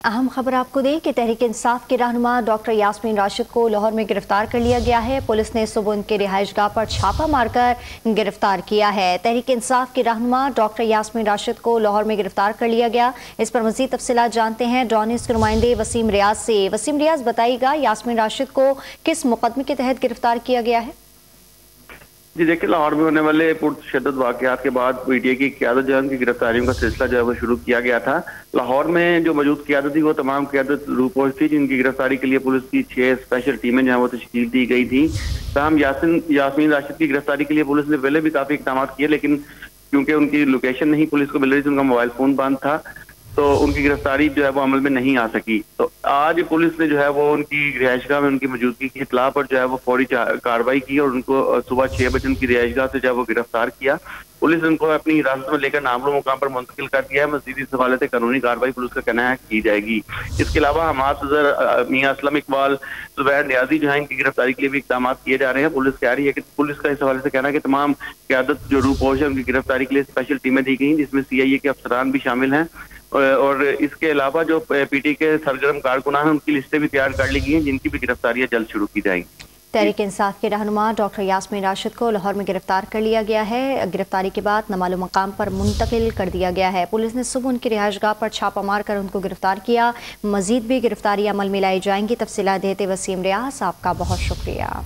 अहम खबर आपको दें कि तहरीक इंसाफ के रहनुमा डॉक्टर यास्मीन राशिद को लाहौर में गिरफ्तार कर लिया गया है। पुलिस ने सुबह उनके रिहाइशगाह पर छापा मारकर गिरफ्तार किया है। तहरीक इंसाफ के रहनुमा डॉक्टर यास्मीन राशिद को लाहौर में गिरफ्तार कर लिया गया। इस पर मजीद तफसीलात जानते हैं डॉन न्यूज़ के नुमाइंदे वसीम रियाज से। वसीम रियाज, बताइएगा यास्मीन राशिद को किस मुकदमे के तहत गिरफ्तार किया गया है? जी देखिए, लाहौर में होने वाले पुरतशद्दुद वाक़यात के बाद पीटीआई की क़यादत जो है उनकी गिरफ्तारियों का सिलसिला जो है वो शुरू किया गया था। लाहौर में जो मौजूद क़यादत थी वो तमाम क़यादत रूपोश थी, जिनकी गिरफ्तारी के लिए पुलिस की 6 स्पेशल टीमें जो है वो तश्कील दी गई थी। तमाम यास्मीन राशिद की गिरफ्तारी के लिए पुलिस ने पहले भी काफ़ी इक़दाम किए, लेकिन क्योंकि उनकी लोकेशन नहीं पुलिस को मिल रही थी, उनका मोबाइल फ़ोन बंद था, तो उनकी गिरफ्तारी जो है वो अमल में नहीं आ सकी। तो आज पुलिस ने जो है वो उनकी रिहाइशगाह में उनकी मौजूदगी की इत्तला पर जो है वो फौरी कार्रवाई की और उनको सुबह 6 बजे उनकी रिहाइशगाह से जो है वो गिरफ्तार किया। पुलिस ने उनको अपनी हिरासत में लेकर नामलो मुकाम पर मुंतकिल कर दिया है। मज़ीद इस हवाले से कानूनी कार्रवाई पुलिस का कहना है की जाएगी। इसके अलावा हमाद सदर मियां असलम इकबाल, जुबैर नियाजी जो है इनकी गिरफ्तारी के लिए भी इक़दाम किए जा रहे हैं। पुलिस कह रही है कि पुलिस का इस हवाले से कहना है कि तमाम क़यादत जो रूपोश है उनकी गिरफ्तारी के लिए स्पेशल टीमें दी गई, जिसमें CIA के अफसरान भी शामिल हैं और इसके अलावा जो पीटी के सरगर्म कारकुनान हैं उनकी लिस्टें भी तैयार कर ली गई हैं, जिनकी भी गिरफ्तारियां जल्द शुरू की जाएंगी। तहरीक इंसाफ के रहनुमा डॉक्टर यास्मीन राशिद को लाहौर में गिरफ्तार कर लिया गया है। गिरफ्तारी के बाद नामालूम मकाम पर मुंतकिल कर दिया गया है। पुलिस ने सुबह उनकी रिहाइशगाह पर छापा मारकर उनको गिरफ्तार किया। मजीद भी गिरफ्तारी अमल में लाई जाएंगी। तफसीलात देते वसीम रियाज, आपका बहुत शुक्रिया।